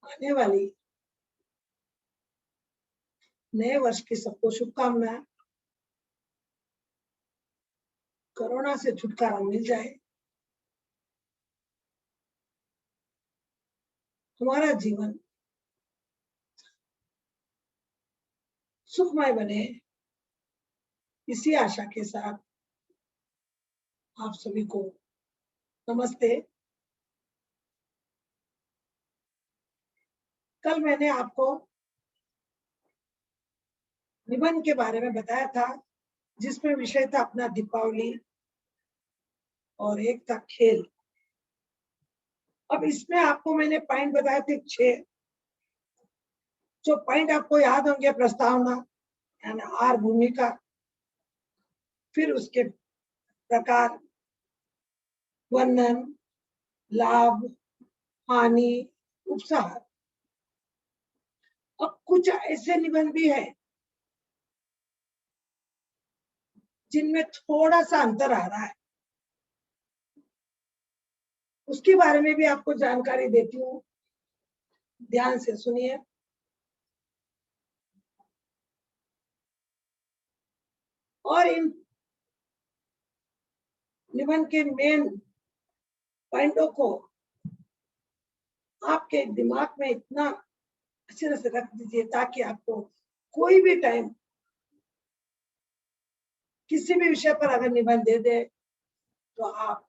आने वाली नए वर्ष की सबको शुभकामनाएं। कोरोना से छुटकारा मिल जाए, हमारा जीवन सुखमय बने, इसी आशा के साथ आप सभी को नमस्ते। कल मैंने आपको निबंध के बारे में बताया था, जिसमें विषय था अपना दीपावली और एक था खेल। अब इसमें आपको मैंने पॉइंट बताए थे 6, जो पॉइंट आपको याद होंगे। प्रस्तावना यानी आर भूमिका, फिर उसके प्रकार, वर्णन, लाभ, हानि, उपसहार। अब कुछ ऐसे निबंध भी है जिनमें थोड़ा सा अंतर आ रहा है, उसके बारे में भी आपको जानकारी देती हूँ, ध्यान से सुनिए। और इन निबंध के मेन पॉइंटों को आपके दिमाग में इतना अच्छी तरह से रख दीजिए, ताकि आपको कोई भी टाइम किसी भी विषय पर अगर निबंध दे दे तो आप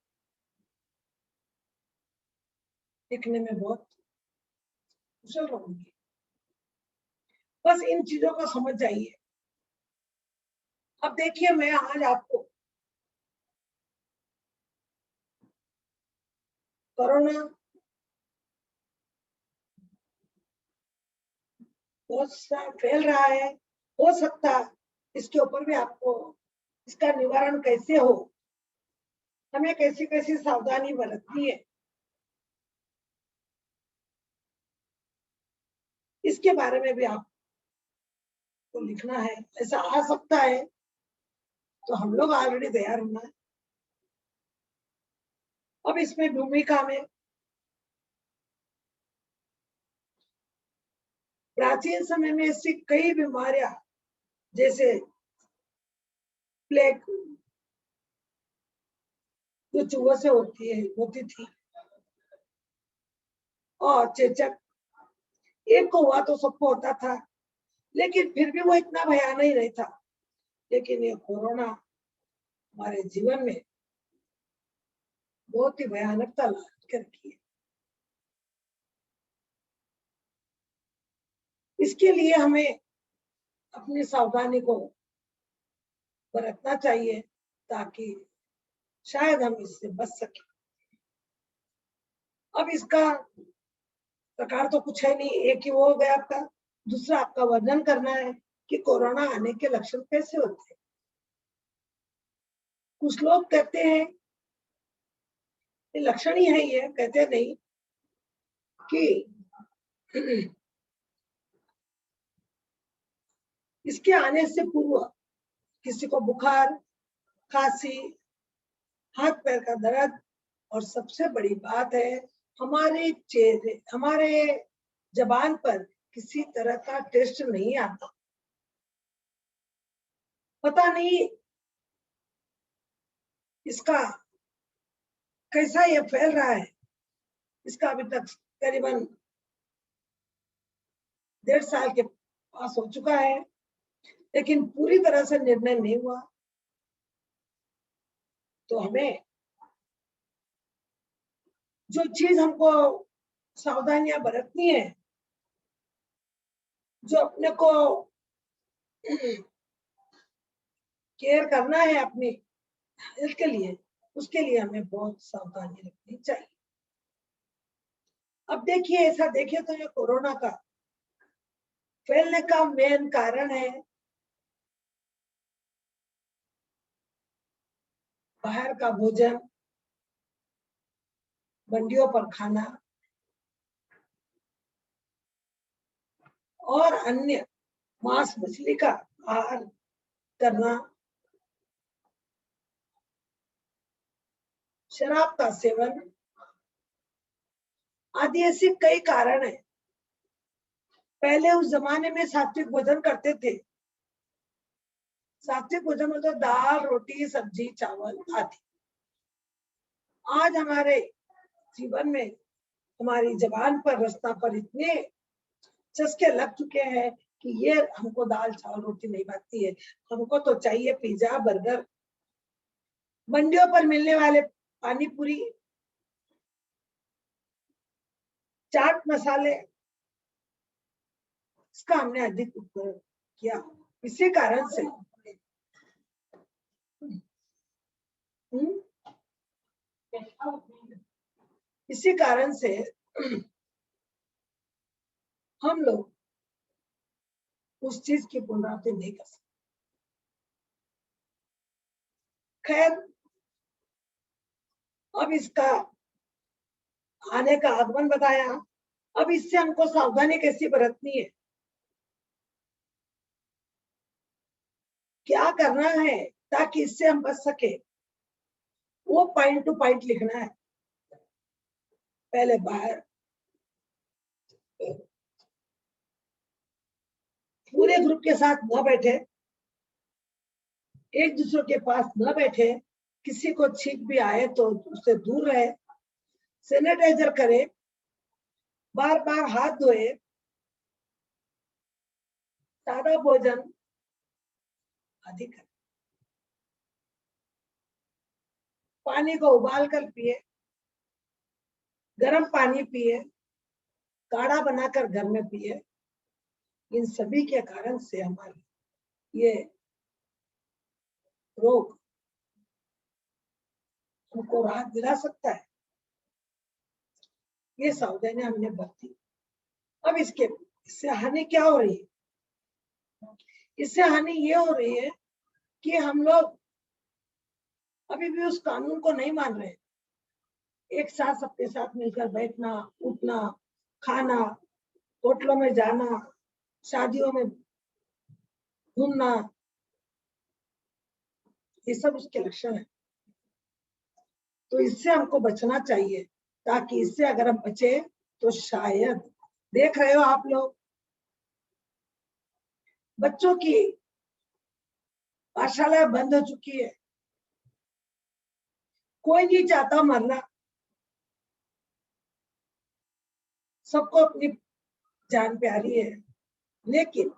लिखने में बहुत कुशल होंगे। बस इन चीजों को समझ जाइए। अब देखिए, मैं आज आपको कोरोना बहुत सा फैल रहा है, हो सकता इसके ऊपर भी आपको इसका निवारण कैसे हो, हमें कैसी कैसी सावधानी बरतनी है, इसके बारे में भी आपको लिखना है। ऐसा आ सकता है तो हम लोग ऑलरेडी तैयार होना है। अब इसमें भूमिका में प्राचीन समय में ऐसी कई बीमारियां, जैसे प्लेग जो चूहों से होती थी, और चेचक, एक को हुआ तो सबको होता था, लेकिन फिर भी वो इतना भयानक नहीं था। लेकिन ये कोरोना हमारे जीवन में बहुत ही भयानकता ला के रखी है। इसके लिए हमें अपनी सावधानी को बरतना चाहिए, ताकि शायद हम इससे बच सके। अब इसका प्रकार तो कुछ है नहीं, एक ही वो हो गया आपका। दूसरा आपका वर्णन करना है कि कोरोना आने के लक्षण कैसे होते हैं। कुछ लोग कहते हैं ये लक्षण ही है, ये कहते नहीं कि इसके आने से पूर्व किसी को बुखार, खांसी, हाथ पैर का दर्द, और सबसे बड़ी बात है हमारे चेहरे, हमारे जबान पर किसी तरह का टेस्ट नहीं आता। पता नहीं इसका कैसा ये फैल रहा है। इसका अभी तक करीबन 1.5 साल के पास हो चुका है, लेकिन पूरी तरह से निर्णय नहीं हुआ। तो हमें जो चीज हमको सावधानियां बरतनी है, जो अपने को केयर करना है अपनी हेल्थ के लिए, उसके लिए हमें बहुत सावधानी रखनी चाहिए। अब देखिए, ऐसा देखिए तो ये कोरोना का फैलने का मेन कारण है बाहर का भोजन, मंडियों पर खाना, और अन्य मांस मछली का आहार करना, शराब का सेवन, आदि ऐसे कई कारण है। पहले उस जमाने में सात्विक भोजन करते थे। सात्विक भोजन में तो दाल, रोटी, सब्जी, चावल आदि। आज हमारे जीवन में, हमारी जबान पर, रस्ता पर इतने चस्के लग चुके हैं कि ये हमको दाल, चावल, रोटी नहीं भाती है। हमको तो चाहिए पिज्जा, बर्गर, मंडियों पर मिलने वाले पानी पूरी, चाट मसाले। इसका हमने अधिक उपयोग किया। इसी कारण से इसी कारण से हम लोग उस चीज की पुनरावृत्ति नहीं कर सकते। खैर, अब इसका आने का आगमन बताया। अब इससे हमको सावधानी कैसी बरतनी है, क्या करना है ताकि इससे हम बच सके, वो पॉइंट टू पॉइंट लिखना है। पहले बाहर पूरे ग्रुप के साथ न बैठे, एक दूसरे के पास न बैठे, किसी को छींक भी आए तो उससे दूर रहे, सैनिटाइजर करे, बार बार हाथ धोए, सादा भोजन आदि करें, पानी को उबाल कर पिए, गर्म पानी पिए, काढ़ा बनाकर घर में पिए। इन सभी के कारण से हमारी ये रोग हमको राहत दिला सकता है। ये सावधानी हमने बरती। अब इससे हानि क्या हो रही है? इससे हानि ये हो रही है कि हम लोग अभी भी उस कानून को नहीं मान रहे। एक साथ सबके साथ मिलकर बैठना, उठना, खाना, होटलों में जाना, शादियों में घूमना, ये सब उसके लक्षण है। तो इससे हमको बचना चाहिए, ताकि इससे अगर हम बचे तो शायद, देख रहे हो आप लोग, बच्चों की पाठशाला बंद हो चुकी है। कोई नहीं चाहता मरना, सबको अपनी जान प्यारी है, लेकिन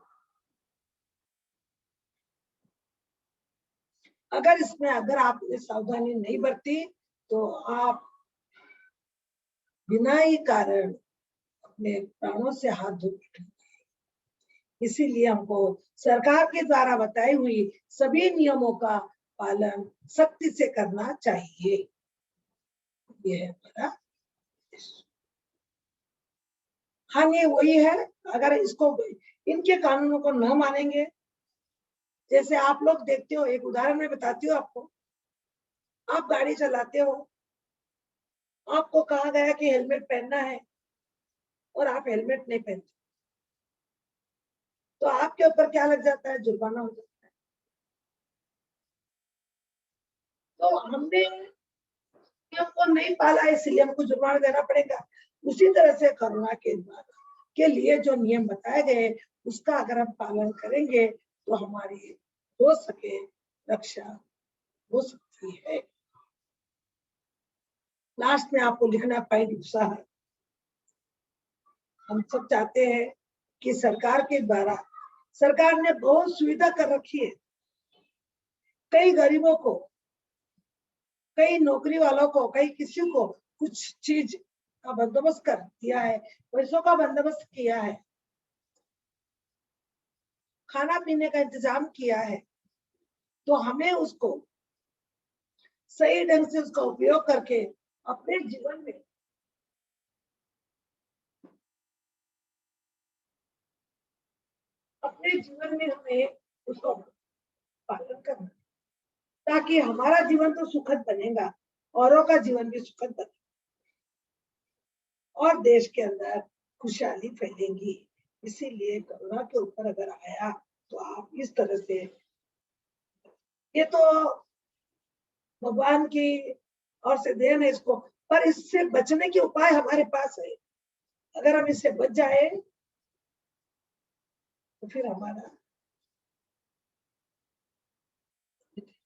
अगर आपने सावधानी नहीं बरती तो आप बिना ही कारण अपने प्राणों से हाथ धो बैठेंगे। इसीलिए हमको सरकार के द्वारा बताई हुई सभी नियमों का पालन सख्ती से करना चाहिए। यह है हमारा। हानि वही है, अगर इनके कानूनों को न मानेंगे। जैसे आप लोग देखते हो, एक उदाहरण मैं बताती हूँ आपको। आप गाड़ी चलाते हो, आपको कहा गया कि हेलमेट पहनना है और आप हेलमेट नहीं पहनते, तो आपके ऊपर क्या लग जाता है? जुर्माना हो जाता है। तो हमने नियम को नहीं पाला, इसलिए हमको जुर्माना देना पड़ेगा। उसी तरह से कोरोना के लिए जो नियम बताए गए, उसका अगर हम पालन करेंगे तो हमारी हो सके रक्षा हो सकती है। लास्ट में आपको लिखना पॉइंट उत्साह। हम सब चाहते हैं कि सरकार ने बहुत सुविधा कर रखी है। कई गरीबों को, कई नौकरी वालों को, कई किसी को कुछ चीज का बंदोबस्त कर दिया है, पैसों का बंदोबस्त किया है, खाना पीने का इंतजाम किया है। तो हमें उसको सही ढंग से उसका उपयोग करके अपने जीवन में हमें उसका पालन करना, ताकि हमारा जीवन तो सुखद बनेगा, औरों का जीवन भी सुखद बनेगा और देश के अंदर खुशहाली फैलेगी। इसीलिए कोरोना के ऊपर अगर आया तो आप इस तरह से, ये तो भगवान की ओर से देन है इसको, पर इससे बचने के उपाय हमारे पास है। अगर हम इससे बच जाए तो फिर हमारा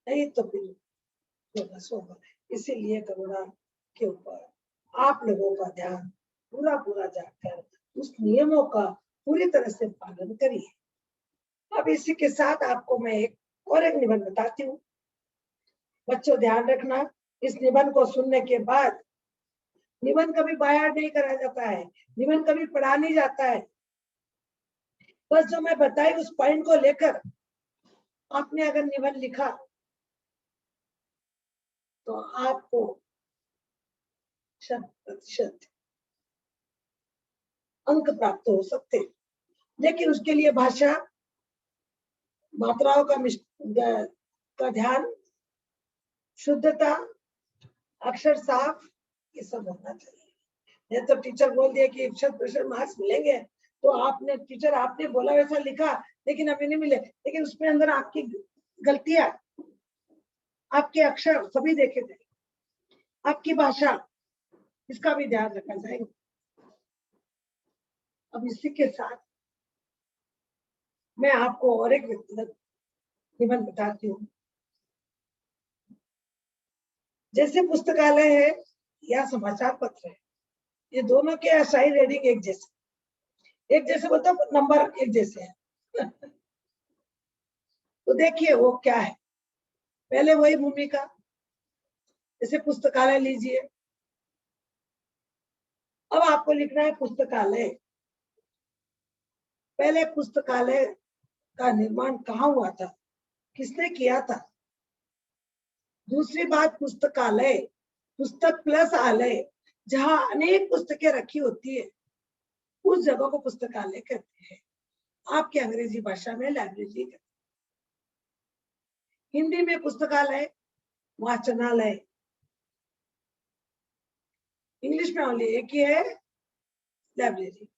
नहीं तो फिर बस होगा। इसीलिए कोरोना के ऊपर आप लोगों का ध्यान पूरा पूरा जाकर उस नियमों का पूरी तरह से पालन करिए। अब इसी के साथ आपको मैं एक निबंध बताती हूँ। बच्चों ध्यान रखना, इस निबंध को सुनने के बाद निबंध कभी बाहर नहीं करा जाता है, निबंध कभी पढ़ा नहीं जाता है। बस जो मैं बताई उस पॉइंट को लेकर आपने अगर निबंध लिखा तो आपको 100% अंक प्राप्त हो सकते हैं। लेकिन उसके लिए भाषा, मात्राओं का ध्यान, शुद्धता, अक्षर साफ, ये सब होना चाहिए। नहीं तो टीचर बोल दिया कि 100% मार्क्स मिलेंगे, तो आपने टीचर आपने बोला वैसा लिखा लेकिन अभी नहीं मिले, लेकिन उसमें अंदर आपकी गलतियां, आपके अक्षर सभी देखे थे, आपकी भाषा, इसका भी ध्यान रखा जाएगा। अब इसी के साथ मैं आपको और एक व्यक्तिगत निबंध बताती हूँ। जैसे पुस्तकालय है या समाचार पत्र है, ये दोनों के असाई रीडिंग एक जैसे बोलते नंबर एक जैसे है। तो देखिए वो क्या है। पहले वही भूमिका, जैसे पुस्तकालय लीजिए, अब आपको लिखना है पुस्तकालय। पहले पुस्तकालय का निर्माण कहाँ हुआ था, किसने किया था। दूसरी बात, पुस्तकालय पुस्तक प्लस आलय, जहां अनेक पुस्तकें रखी होती है उस जगह को पुस्तकालय कहते हैं। आपके अंग्रेजी भाषा में लाइब्रेरी कहते हैं। हिंदी में पुस्तकालय वाचनालय, इंग्लिश में ओनली एक ही है, लाइब्रेरी।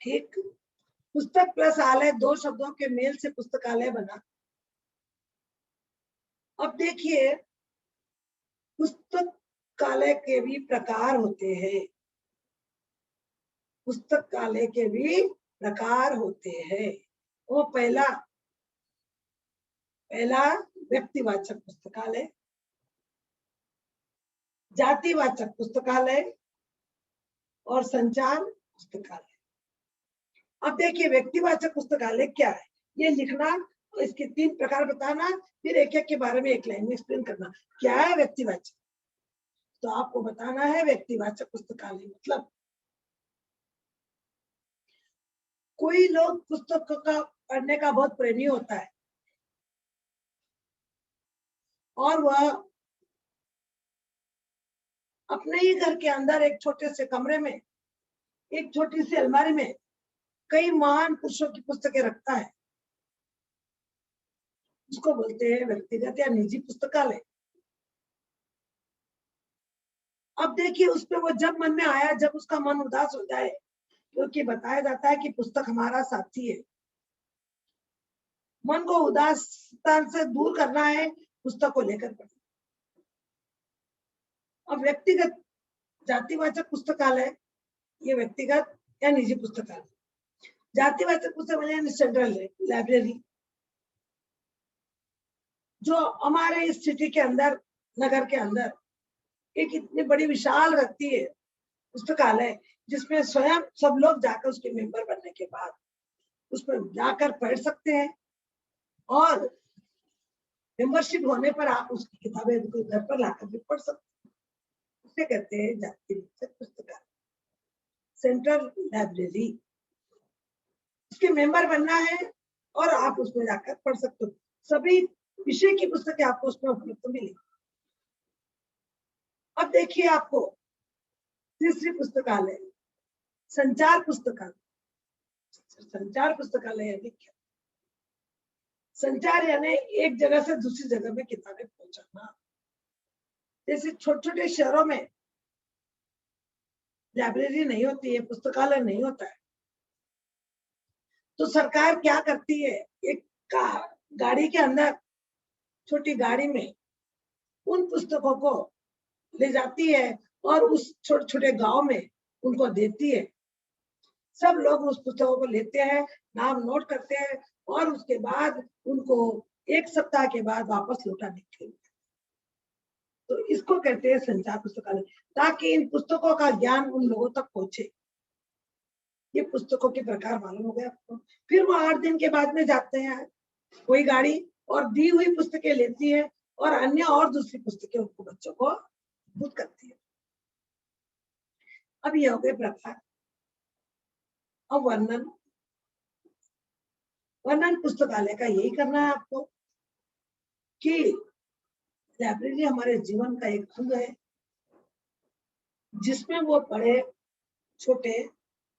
ठीक, पुस्तक प्लस आलय दो शब्दों के मेल से पुस्तकालय बना। अब देखिए पुस्तकालय के भी प्रकार होते हैं, पुस्तकालय के भी प्रकार होते हैं। वो पहला व्यक्तिवाचक पुस्तकालय, जातिवाचक पुस्तकालय और संचार पुस्तकालय। अब देखिए व्यक्तिवाचक पुस्तकालय क्या है, ये लिखना, इसके 3 प्रकार बताना, फिर एक एक के बारे में एक लाइन में एक्सप्लेन करना। क्या है व्यक्तिवाचक, तो आपको बताना है व्यक्तिवाचक पुस्तकालय मतलब कोई लोग पुस्तक का पढ़ने का बहुत प्रेमी होता है और वह अपने ही घर के अंदर एक छोटे से कमरे में, एक छोटी सी अलमारी में कई महान पुरुषों की पुस्तकें रखता है। उसको बोलते हैं व्यक्तिगत या निजी पुस्तकालय। अब देखिए उसमें वो जब मन में आया, जब उसका मन उदास हो जाए, क्योंकि बताया जाता है कि पुस्तक हमारा साथी है, मन को उदासता से दूर करना है, पुस्तक को लेकर पढ़ना। अब व्यक्तिगत जातिवाचक पुस्तकालय, ये व्यक्तिगत या निजी पुस्तकालय। जातिवाचक पुस्तकालय सेंट्रल लाइब्रेरी, जो हमारे इस सिटी के अंदर, नगर के अंदर एक इतनी बड़ी विशाल रखती है पुस्तकालय, जिसमें स्वयं सब लोग जाकर उसके मेंबर बनने के बाद उसमें जाकर पढ़ सकते हैं और मेंबरशिप होने पर आप उसकी किताबें घर पर लाकर भी पढ़ सकते हैं। उसे कहते हैं जातिवाचक पुस्तकालय। सेंट्रल लाइब्रेरी, उसके मेंबर बनना है और आप उसमें जाकर पढ़ सकते हो, सभी विषय की पुस्तकें आपको उसमें उपलब्ध मिलेगी। अब देखिए आपको तीसरी पुस्तकालय, संचार पुस्तकालय। संचार पुस्तकालय यानी क्या, संचार यानी एक जगह से दूसरी जगह में किताबें पहुंचाना। जैसे छोटे छोटे शहरों में लाइब्रेरी नहीं होती है, पुस्तकालय नहीं होता है, तो सरकार क्या करती है, एक गाड़ी के अंदर, छोटी गाड़ी में उन पुस्तकों को ले जाती है और उस छोटे छोटे गांव में उनको देती है। सब लोग उस पुस्तकों को लेते हैं, नाम नोट करते हैं और उसके बाद उनको 1 सप्ताह के बाद वापस लौटाने के लिए। तो इसको कहते हैं संचार पुस्तकालय, ताकि इन पुस्तकों का ज्ञान उन लोगों तक पहुंचे। ये पुस्तकों के प्रकार मालूम हो गए आपको। फिर वो 8 दिन के बाद में जाते हैं कोई गाड़ी और दी हुई पुस्तकें लेती है और अन्य और दूसरी पुस्तकें उनको बच्चों को बुक करती है। अब ये हो गए प्रकार। अब वर्णन। वर्णन पुस्तकालय का यही करना है आपको कि लाइब्रेरी हमारे जीवन का एक अंग है, जिसमें वो बड़े छोटे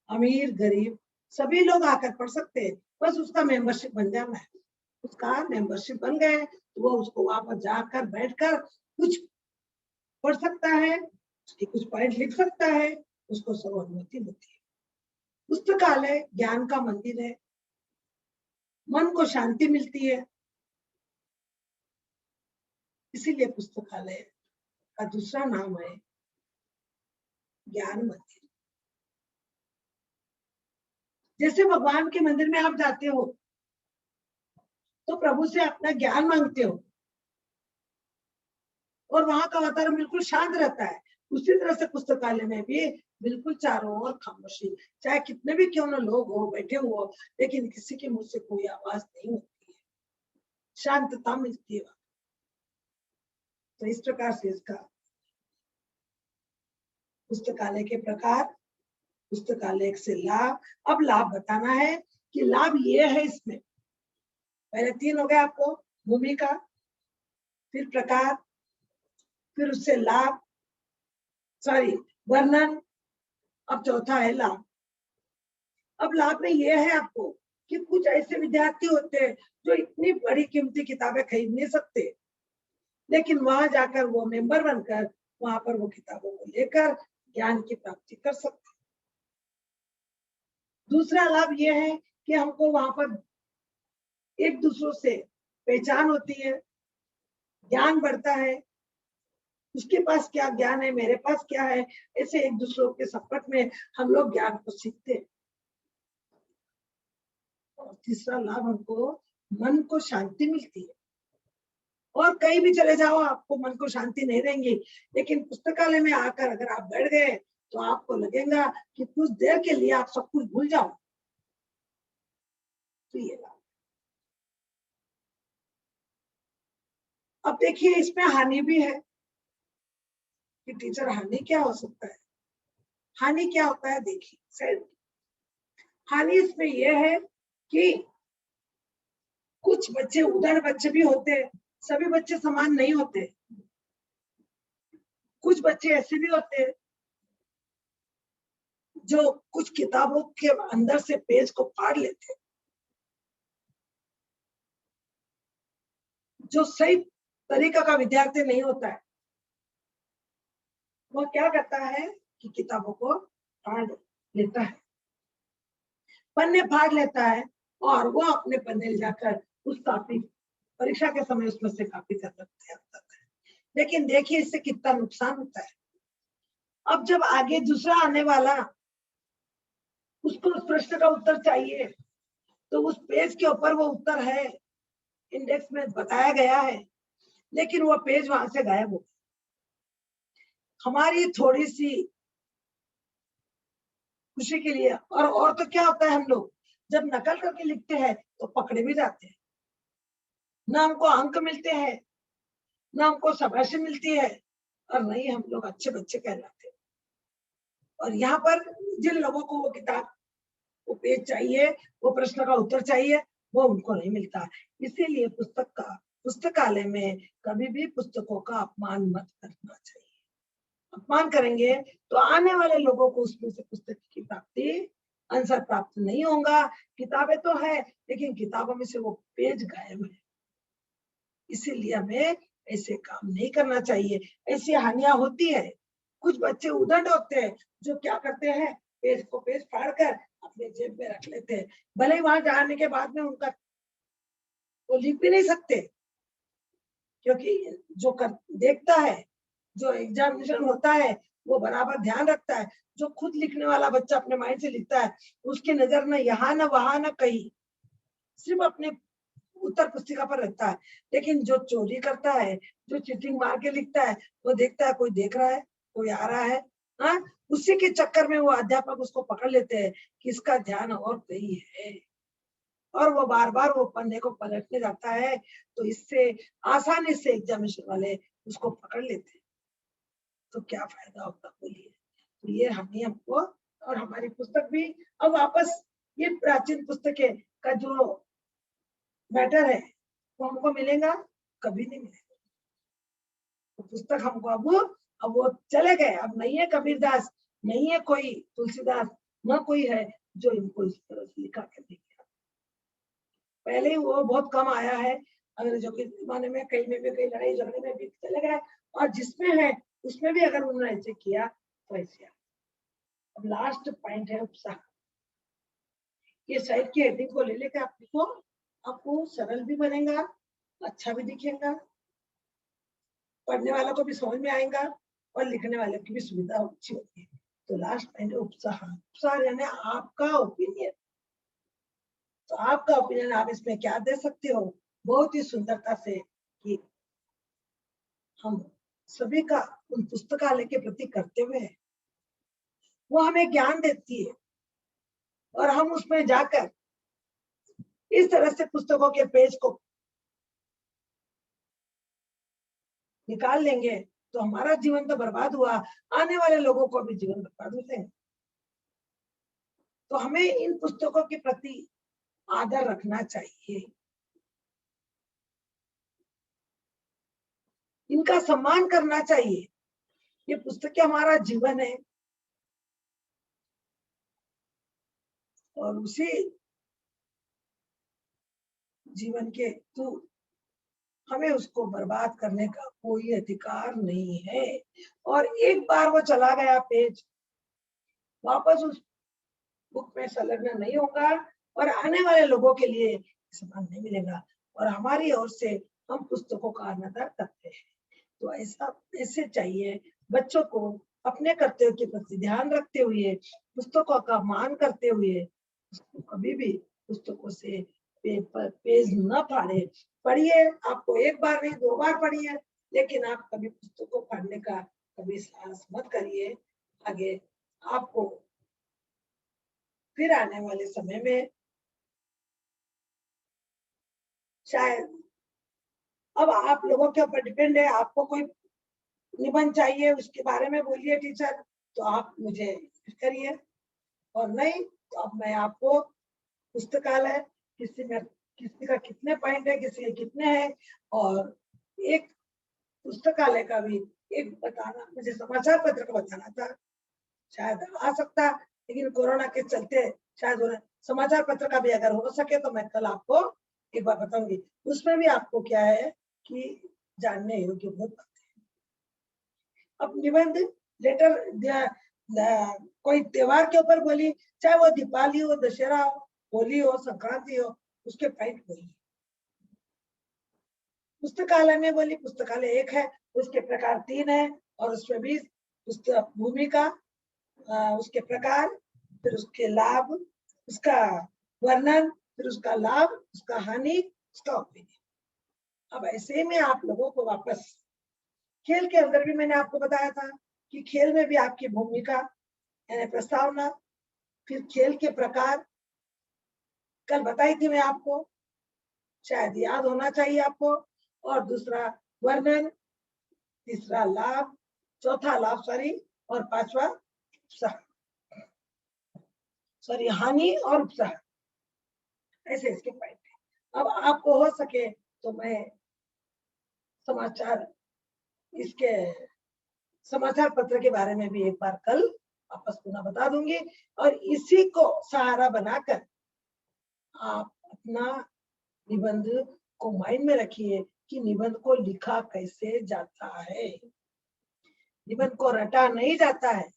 अमीर गरीब सभी लोग आकर पढ़ सकते हैं। बस उसका मेंबरशिप बन जाना है। उसका मेंबरशिप बन गए तो वो उसको वहां पर जाकर बैठकर कुछ पढ़ सकता है, उसकी कुछ पॉइंट लिख सकता है, उसको सब अनुमति होती है। पुस्तकालय ज्ञान का मंदिर है, मन को शांति मिलती है, इसीलिए पुस्तकालय का दूसरा नाम है ज्ञान मंदिर। जैसे भगवान के मंदिर में आप जाते हो तो प्रभु से अपना ज्ञान मांगते हो और वहां का वातावरण बिल्कुल शांत रहता है। उसी तरह से पुस्तकालय में भी बिल्कुल चारों ओर खामोशी, चाहे कितने भी क्यों ना लोग हो बैठे हो, लेकिन किसी के मुंह से कोई आवाज नहीं होती है, शांतता मिलती है। तो इस प्रकार से इसका पुस्तकालय के प्रकार, पुस्तकालय से लाभ। अब लाभ बताना है कि लाभ ये है इसमें। पहले 3 हो गए आपको, भूमिका, फिर प्रकार, फिर उससे लाभ, सॉरी वर्णन, अब चौथा है लाभ। अब लाभ में ये है आपको कि कुछ ऐसे विद्यार्थी होते हैं जो इतनी बड़ी कीमती किताबें खरीद नहीं सकते, लेकिन वहां जाकर वो मेंबर बनकर वहां पर वो किताबों को लेकर ज्ञान की प्राप्ति कर सकते हैं। दूसरा लाभ ये है कि हमको वहां पर एक दूसरों से पहचान होती है, ज्ञान बढ़ता है, उसके पास क्या ज्ञान है, मेरे पास क्या है, ऐसे एक दूसरों के संपर्क में हम लोग ज्ञान को सीखते हैं। और तीसरा लाभ हमको मन को शांति मिलती है। और कहीं भी चले जाओ आपको मन को शांति नहीं रहेंगी, लेकिन पुस्तकालय में आकर अगर आप बैठ गए तो आपको लगेगा कि कुछ देर के लिए आप सब कुछ भूल जाओ। तो ये लाभ। अब देखिए इसमें हानि भी है कि टीचर हानि क्या हो सकता है। हानि क्या होता है देखिए सर, हानि इसमें यह है कि कुछ बच्चे उदार बच्चे भी होते हैं, सभी बच्चे समान नहीं होते। कुछ बच्चे ऐसे भी होते हैं जो कुछ किताबों के अंदर से पेज को फाड़ लेते हैं, जो सही तरीका का विद्यार्थी नहीं होता है। वो क्या करता है कि किताबों को फाड़ लेता है, पन्ने फाड़ लेता है और वो अपने पन्ने ले जाकर उस कॉपी, परीक्षा के समय उसमें से कॉपी कर सकते हैं। लेकिन देखिए इससे कितना नुकसान होता है। अब जब आगे दूसरा आने वाला उसको उस प्रश्न का उत्तर चाहिए तो उस पेज के ऊपर वो उत्तर है, इंडेक्स में बताया गया है, लेकिन वो पेज वहां से गायब हो गया। हमारी थोड़ी सी खुशी के लिए, और तो क्या होता है, हम लोग जब नकल करके लिखते हैं तो पकड़े भी जाते हैं, ना हमको अंक मिलते हैं, ना हमको शाबाशी मिलती है, और नहीं हम लोग अच्छे बच्चे कहलाते हैं। और यहाँ पर जिन लोगों को वो किताब, वो पेज चाहिए, वो प्रश्न का उत्तर चाहिए, वो उनको नहीं मिलता। इसीलिए पुस्तकालय में कभी भी पुस्तकों का अपमान मत करना चाहिए। अपमान करेंगे तो आने वाले लोगों को उसमें से पुस्तक की प्राप्ति, आंसर प्राप्त नहीं होगा। किताबें तो है लेकिन किताबों में से वो पेज गायब है। इसीलिए हमें ऐसे काम नहीं करना चाहिए। ऐसी हानियां होती है। कुछ बच्चे उद्दंड होते हैं जो क्या करते हैं, पेज को पेज फाड़ कर अपने जेब में रख लेते हैं। भले ही वहां जाने के बाद में उनका वो लिख भी नहीं सकते, क्योंकि जो देखता है, जो एग्जामिनेशन होता है वो बराबर ध्यान रखता है। जो खुद लिखने वाला बच्चा अपने माइंड से लिखता है, उसकी नजर न यहाँ न वहां न कहीं, सिर्फ अपने उत्तर पुस्तिका पर रखता है। लेकिन जो चोरी करता है, जो चीटिंग मार के लिखता है, वो देखता है कोई देख रहा है, कोई आ रहा है, हाँ, उसी के चक्कर में वो अध्यापक उसको पकड़ लेते हैं कि इसका ध्यान और कहीं है, और वो बार बार वो पन्ने को पलटने जाता है। तो इससे आसानी से एग्जामिनेशन वाले उसको पकड़ लेते हैं। तो क्या फायदा होता बोलिए। तो ये हमको और हमारी पुस्तक भी अब वापस ये प्राचीन पुस्तकें का जो मैटर है वो हमको मिलेगा, कभी नहीं मिलेगा। तो पुस्तक हमको अब वो चले गए, अब नहीं है कबीरदास, नहीं है कोई तुलसीदास, न कोई है जो इनको इस तरह से लिखा कर देगा। पहले ही वो बहुत कम आया है, अंग्रेजों के जमाने में कहीं में भी, कहीं लड़ाई झगड़े में भी चले गए, और जिसमें है उसमें भी अगर उन्होंने ऐसे किया तो ऐसे। अब लास्ट पॉइंट है उपसाह। ये साइड की हेडिंग को ले लेकर आपको सरल भी बनेगा, अच्छा भी दिखेगा, पढ़ने वालों को भी समझ में आएगा, और लिखने वाले की भी सुविधा अच्छी होगी। तो लास्ट पॉइंट है उपसाह। उपसाह यानी आपका ओपिनियन। तो आपका ओपिनियन आप इसमें क्या दे सकते हो, बहुत ही सुंदरता से, कि हम सभी का उन पुस्तकालय के प्रति कर्तव्य है, वो हमें ज्ञान देती है, और हम उसमें जाकर इस तरह से पुस्तकों के पेज को निकाल लेंगे तो हमारा जीवन तो बर्बाद हुआ, आने वाले लोगों को भी जीवन बर्बाद हो जाएगा। तो हमें इन पुस्तकों के प्रति आदर रखना चाहिए, इनका सम्मान करना चाहिए। ये पुस्तकें हमारा जीवन है, और उसी जीवन के तो हमें उसको बर्बाद करने का कोई अधिकार नहीं है। और एक बार वो चला गया पेज, वापस उस बुक में संलग्न नहीं होगा, और आने वाले लोगों के लिए सम्मान नहीं मिलेगा। और हमारी ओर से हम पुस्तकों का अनादर करते हैं। तो ऐसे चाहिए बच्चों को अपने कर्तव्य के प्रति ध्यान रखते हुए, पुस्तकों का मान करते हुए, कभी भी पुस्तकों से पेज न फाड़े। पढ़िए, आपको एक बार नहीं 2 बार पढ़िए, लेकिन आप कभी पुस्तकों पढ़ने का कभी साहस मत करिए। आगे आपको फिर आने वाले समय में शायद, अब आप लोगों के ऊपर डिपेंड है, आपको कोई निबंध चाहिए उसके बारे में बोलिए टीचर, तो आप मुझे करिए, और नहीं तो अब मैं आपको पुस्तकालय, किसी का कितने पॉइंट है, किसी के कितने हैं, और एक पुस्तकालय का भी एक बताना, मुझे समाचार पत्र का बताना था, शायद आ सकता, लेकिन कोरोना के चलते शायद समाचार पत्र का भी अगर हो सके तो मैं कल आपको एक बार बताऊंगी। उसमें भी आपको क्या है कि जानने योग्य बहुत बातें हैं। अब निबंध लेटर कोई त्योहार के ऊपर बोली, चाहे वो दीपावली हो, दशहरा हो, होली हो, संक्रांति हो, उसके पॉइंट बोली। पुस्तकालय में बोली, पुस्तकालय एक है, उसके प्रकार 3 है, और उसमें भी भूमिका, उसके प्रकार, फिर उसके लाभ, उसका वर्णन, फिर उसका लाभ, उसका हानि, उसका ओपिनियन। अब ऐसे में आप लोगों को वापस खेल के अंदर भी मैंने आपको बताया था कि खेल में भी आपकी भूमिका यानी प्रस्तावना, फिर खेल के प्रकार कल बताई थी मैं आपको, शायद याद होना चाहिए आपको, और दूसरा वर्णन, तीसरा लाभ, चौथा लाभ और पांचवा उत्साह, हानि और उत्साह, ऐसे इसके पॉइंट है। अब आपको हो सके तो मैं इसके समाचार पत्र के बारे में भी एक बार कल वापस पुनः बता दूंगी, और इसी को सहारा बनाकर आप अपना निबंध को माइंड में रखिए कि निबंध को लिखा कैसे जाता है। निबंध को रटा नहीं जाता है,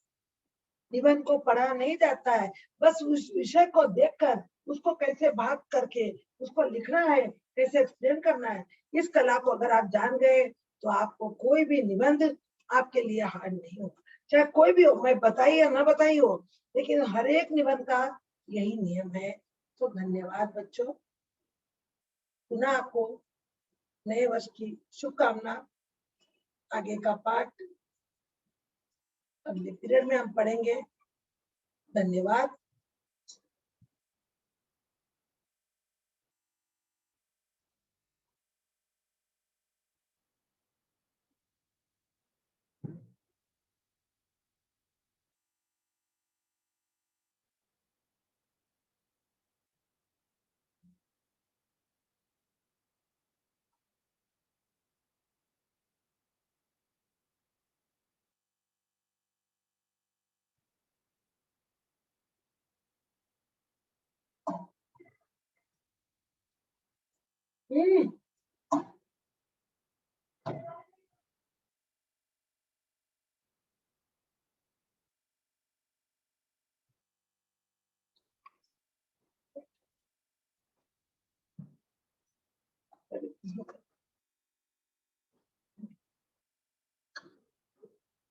निबंध को पढ़ा नहीं जाता है, बस उस विषय को देखकर उसको कैसे भाग करके उसको लिखना है, कैसे एक्सप्लेन करना है। इस कला को अगर आप जान गए तो आपको कोई भी निबंध आपके लिए हार्ड नहीं होगा। चाहे कोई भी हो, मैं बताई या ना बताई हो, लेकिन हर एक निबंध का यही नियम है। तो धन्यवाद बच्चों, पुनः आपको नए वर्ष की शुभकामना। आगे का पाठ अगले पीरियड में हम पढ़ेंगे। धन्यवाद। हम्म।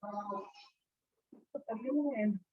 हाँ, तो कर ली मैंने।